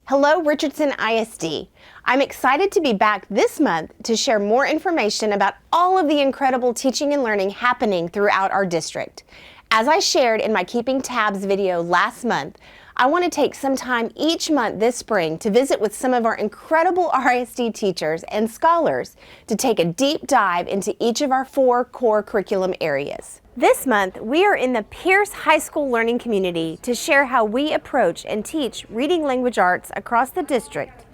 Hello, Richardson ISD. I'm excited to be back this month to share more information about all of the incredible teaching and learning happening throughout our district. As I shared in my Keeping Tabs video last month, I want to take some time each month this spring to visit with some of our incredible RISD teachers and scholars to take a deep dive into each of our 4 core curriculum areas. This month, we are in the Pierce High School learning community to share how we approach and teach reading language arts across the district.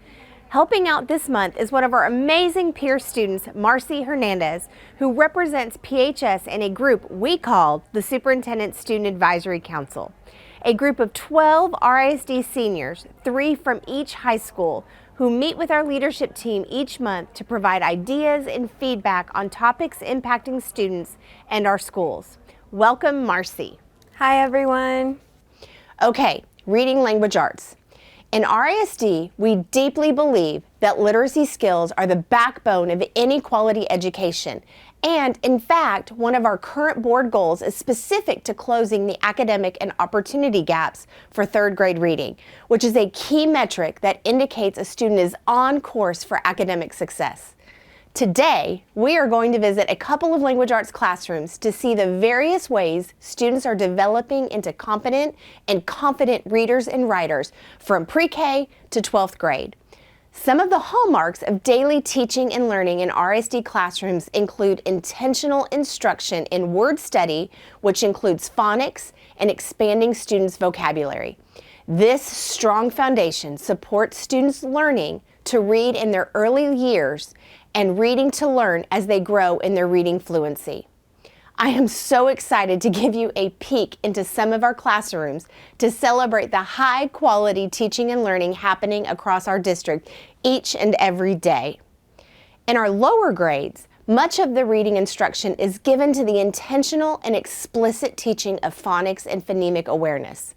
Helping out this month is one of our amazing Pierce students, Marcy Hernandez, who represents PHS in a group we call the Superintendent Student Advisory Council. A group of 12 RISD seniors, 3 from each high school, who meet with our leadership team each month to provide ideas and feedback on topics impacting students and our schools. Welcome, Marcy. Hi, everyone. Okay, reading language arts. In RISD, we deeply believe that literacy skills are the backbone of any quality education. And in fact, one of our current board goals is specific to closing the academic and opportunity gaps for 3rd grade reading, which is a key metric that indicates a student is on course for academic success. Today, we are going to visit a couple of language arts classrooms to see the various ways students are developing into competent and confident readers and writers from pre-K to 12th grade. Some of the hallmarks of daily teaching and learning in RISD classrooms include intentional instruction in word study, which includes phonics and expanding students' vocabulary. This strong foundation supports students learning to read in their early years and reading to learn as they grow in their reading fluency. I am so excited to give you a peek into some of our classrooms to celebrate the high quality teaching and learning happening across our district each and every day. In our lower grades, much of the reading instruction is given to the intentional and explicit teaching of phonics and phonemic awareness.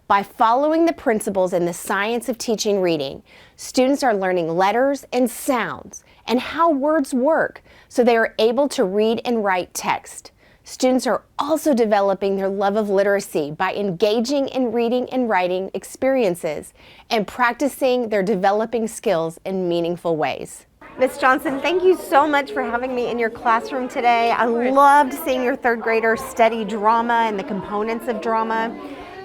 By following the principles in the science of teaching reading, students are learning letters and sounds and how words work so they are able to read and write text. Students are also developing their love of literacy by engaging in reading and writing experiences and practicing their developing skills in meaningful ways. Ms. Johnson, thank you so much for having me in your classroom today. I loved seeing your 3rd graders study drama and the components of drama.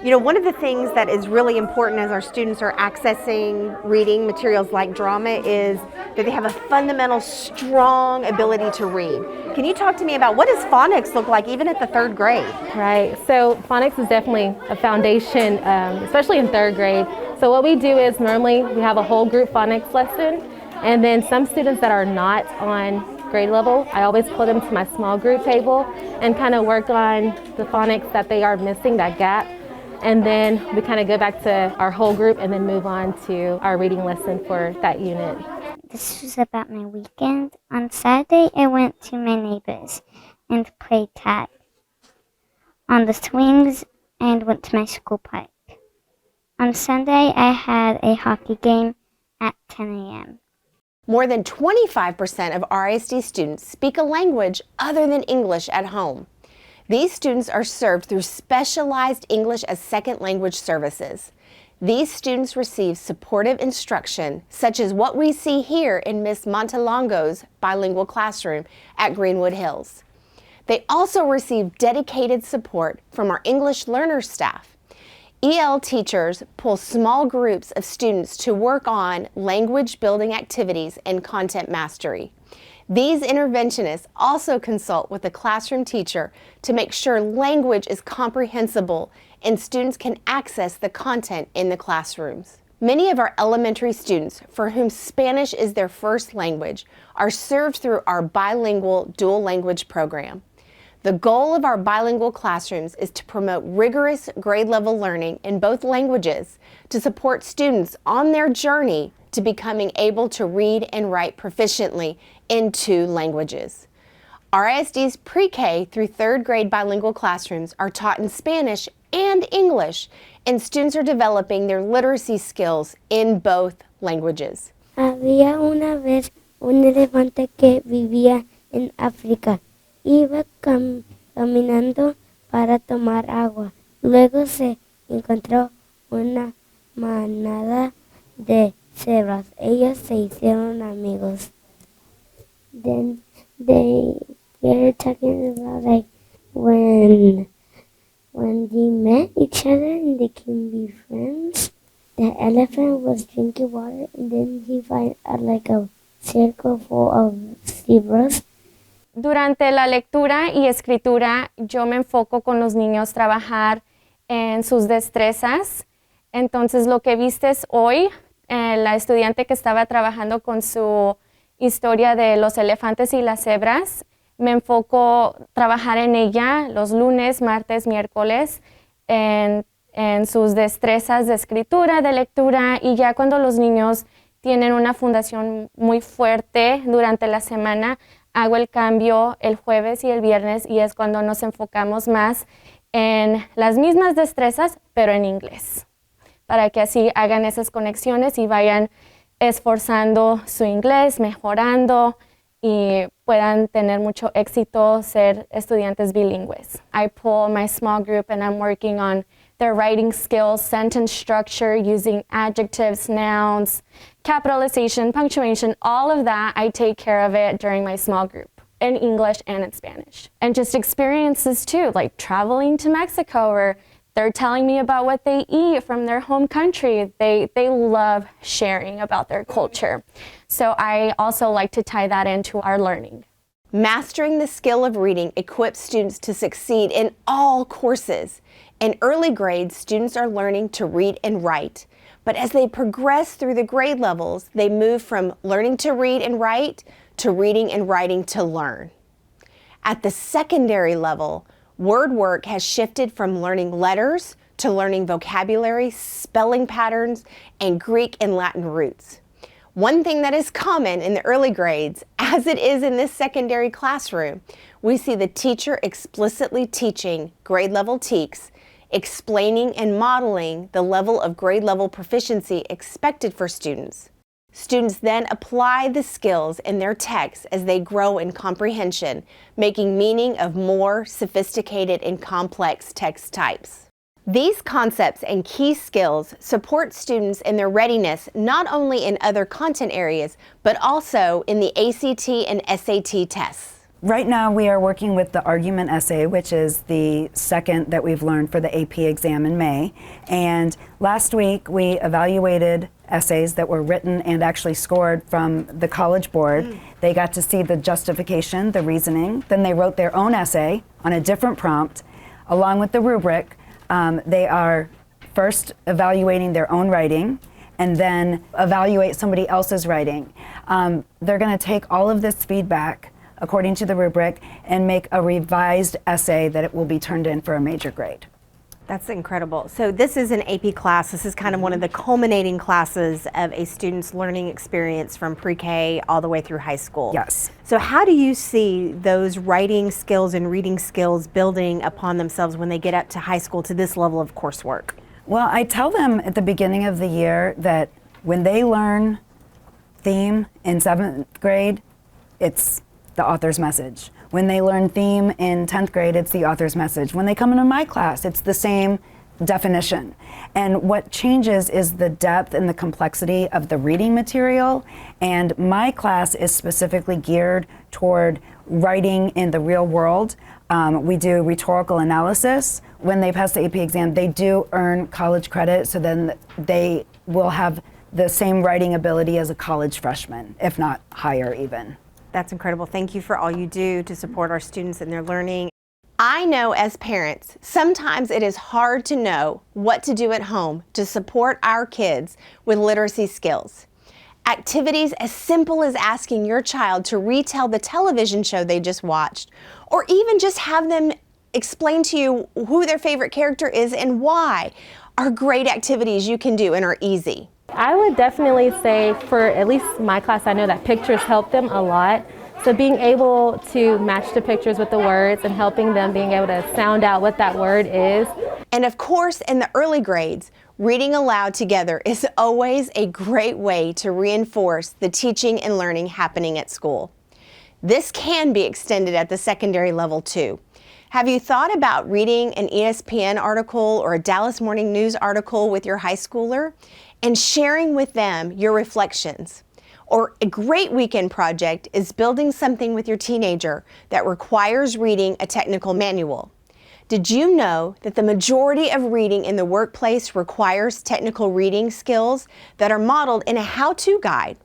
You know, one of the things that is really important as our students are accessing reading materials like drama is that they have a fundamental, strong ability to read. Can you talk to me about what does phonics look like even at the 3rd grade? Right, so phonics is definitely a foundation, especially in 3rd grade. So what we do is normally we have a whole group phonics lesson, and then some students that are not on grade level, I always pull them to my small group table and kind of work on the phonics that they are missing, that gap. And then we kind of go back to our whole group and then move on to our reading lesson for that unit. This was about my weekend. On Saturday, I went to my neighbor's and played tag on the swings and went to my school park. On Sunday, I had a hockey game at 10 a.m. More than 25% of RISD students speak a language other than English at home. These students are served through specialized English as second language services. These students receive supportive instruction, such as what we see here in Ms. Montelongo's bilingual classroom at Greenwood Hills. They also receive dedicated support from our English learner staff. EL teachers pull small groups of students to work on language building activities and content mastery. These interventionists also consult with the classroom teacher to make sure language is comprehensible and students can access the content in the classrooms. Many of our elementary students for whom Spanish is their first language are served through our bilingual dual language program. The goal of our bilingual classrooms is to promote rigorous grade level learning in both languages to support students on their journey to becoming able to read and write proficiently in 2 languages. RISD's pre-K through 3rd grade bilingual classrooms are taught in Spanish and English, and students are developing their literacy skills in both languages. Había una vez un elefante que vivía en África. Iba caminando para tomar agua. Luego se encontró una manada de cebras. Ellos se hicieron amigos. Then they were talking about like when they met each other and they can be friends. The elephant was drinking water and then he found like a circle full of zebras. Durante la lectura y escritura, yo me enfoco con los niños trabajar en sus destrezas. Entonces, lo que vistes hoy, la estudiante que estaba trabajando con su historia de los elefantes y las cebras, me enfoco trabajar en ella los lunes, martes, miércoles, en sus destrezas de escritura, de lectura, y ya cuando los niños tienen una fundación muy fuerte durante la semana, hago el cambio el jueves y el viernes, y es cuando nos enfocamos más en las mismas destrezas, pero en inglés, para que así hagan esas conexiones y vayan esforzando su inglés, mejorando y puedan tener mucho éxito, ser estudiantes bilingües. I pull my small group and I'm working on their writing skills, sentence structure, using adjectives, nouns, capitalization, punctuation, all of that, I take care of it during my small group in English and in Spanish. And just experiences too, like traveling to Mexico, or they're telling me about what they eat from their home country. They love sharing about their culture. So I also like to tie that into our learning. Mastering the skill of reading equips students to succeed in all courses. In early grades, students are learning to read and write. But as they progress through the grade levels, they move from learning to read and write to reading and writing to learn. At the secondary level, word work has shifted from learning letters to learning vocabulary, spelling patterns, and Greek and Latin roots. One thing that is common in the early grades, as it is in this secondary classroom, we see the teacher explicitly teaching grade level TEKS, explaining and modeling the level of grade level proficiency expected for students. Students then apply the skills in their texts as they grow in comprehension, making meaning of more sophisticated and complex text types. These concepts and key skills support students in their readiness not only in other content areas, but also in the ACT and SAT tests. Right now we are working with the argument essay, which is the second that we've learned for the AP exam in May. And last week we evaluated essays that were written and actually scored from the College Board. They got to see the justification, the reasoning. Then they wrote their own essay on a different prompt along with the rubric. They are first evaluating their own writing and then evaluate somebody else's writing. They're going to take all of this feedback according to the rubric and make a revised essay that it will be turned in for a major grade. That's incredible. So this is an AP class. This is kind of one of the culminating classes of a student's learning experience from pre-K all the way through high school. Yes. So how do you see those writing skills and reading skills building upon themselves when they get up to high school to this level of coursework? Well, I tell them at the beginning of the year that when they learn theme in 7th grade, it's the author's message. When they learn theme in 10th grade, it's the author's message. When they come into my class, it's the same definition. And what changes is the depth and the complexity of the reading material. And my class is specifically geared toward writing in the real world. We do rhetorical analysis. When they pass the AP exam, they do earn college credit, so then they will have the same writing ability as a college freshman, if not higher even. That's incredible. Thank you for all you do to support our students in their learning. I know as parents, sometimes it is hard to know what to do at home to support our kids with literacy skills. Activities as simple as asking your child to retell the television show they just watched, or even just have them explain to you who their favorite character is and why, are great activities you can do and are easy. I would definitely say for at least my class, I know that pictures help them a lot. So being able to match the pictures with the words and helping them being able to sound out what that word is. And of course, in the early grades, reading aloud together is always a great way to reinforce the teaching and learning happening at school. This can be extended at the secondary level too. Have you thought about reading an ESPN article or a Dallas Morning News article with your high schooler? and sharing with them your reflections. Or a great weekend project is building something with your teenager that requires reading a technical manual. Did you know that the majority of reading in the workplace requires technical reading skills that are modeled in a how-to guide?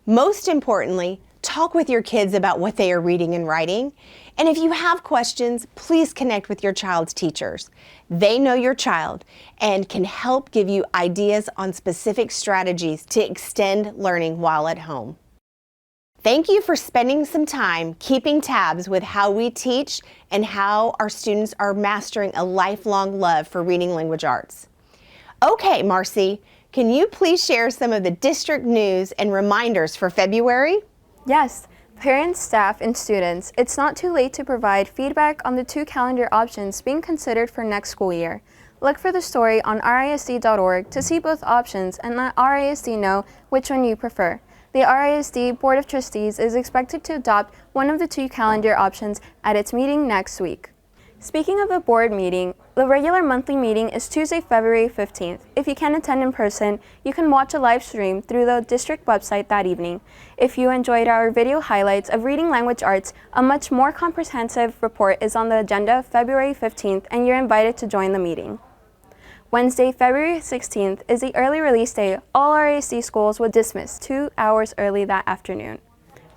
Most importantly, talk with your kids about what they are reading and writing. And if you have questions, please connect with your child's teachers. They know your child and can help give you ideas on specific strategies to extend learning while at home. Thank you for spending some time keeping tabs with how we teach and how our students are mastering a lifelong love for reading language arts. Okay, Marcy, can you please share some of the district news and reminders for February? Yes. Parents, staff, and students, it's not too late to provide feedback on the 2 calendar options being considered for next school year. Look for the story on risd.org to see both options and let RISD know which one you prefer. The RISD Board of Trustees is expected to adopt one of the 2 calendar options at its meeting next week. Speaking of the board meeting, the regular monthly meeting is Tuesday, February 15th. If you can't attend in person, you can watch a live stream through the district website that evening. If you enjoyed our video highlights of reading language arts, a much more comprehensive report is on the agenda February 15th, and you're invited to join the meeting. Wednesday, February 16th is the early release day. All RISD schools will dismiss 2 hours early that afternoon.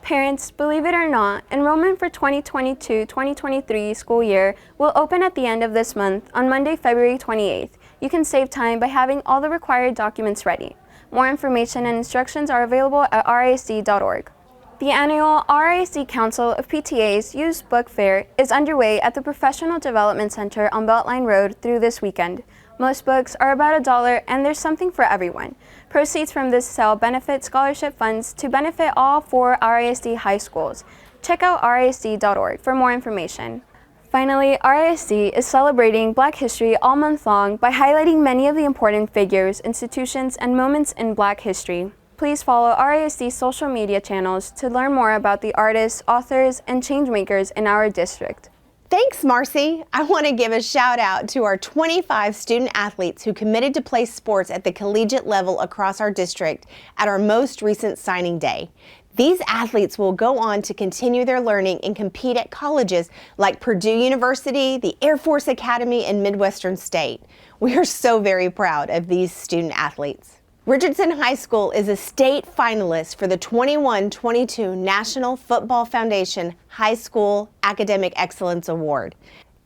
Parents, believe it or not, enrollment for 2022-2023 school year will open at the end of this month on Monday, February 28th. You can save time by having all the required documents ready. More information and instructions are available at risd.org. The annual RISD Council of PTA's Used Book Fair is underway at the Professional Development Center on Beltline Road through this weekend. Most books are about $1 and there's something for everyone. Proceeds from this sale benefit scholarship funds to benefit all 4 RISD high schools. Check out risd.org for more information. Finally, RISD is celebrating Black History all month long by highlighting many of the important figures, institutions, and moments in Black history. Please follow RISD's social media channels to learn more about the artists, authors, and changemakers in our district. Thanks, Marcy. I want to give a shout out to our 25 student athletes who committed to play sports at the collegiate level across our district at our most recent signing day. These athletes will go on to continue their learning and compete at colleges like Purdue University, the Air Force Academy, and Midwestern State. We are so very proud of these student athletes. Richardson High School is a state finalist for the 21-22 National Football Foundation High School Academic Excellence Award.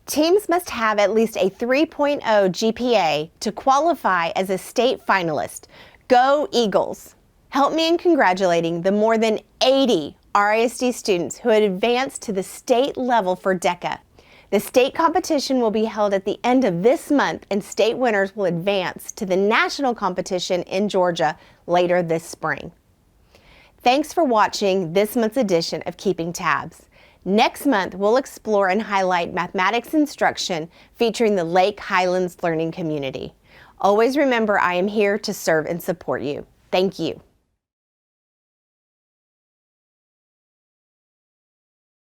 Teams must have at least a 3.0 GPA to qualify as a state finalist. Go Eagles! Help me in congratulating the more than 80 RISD students who had advanced to the state level for DECA. The state competition will be held at the end of this month, and state winners will advance to the national competition in Georgia later this spring. Thanks for watching this month's edition of Keeping Tabs. Next month, we'll explore and highlight mathematics instruction featuring the Lake Highlands Learning Community. Always remember, I am here to serve and support you. Thank you.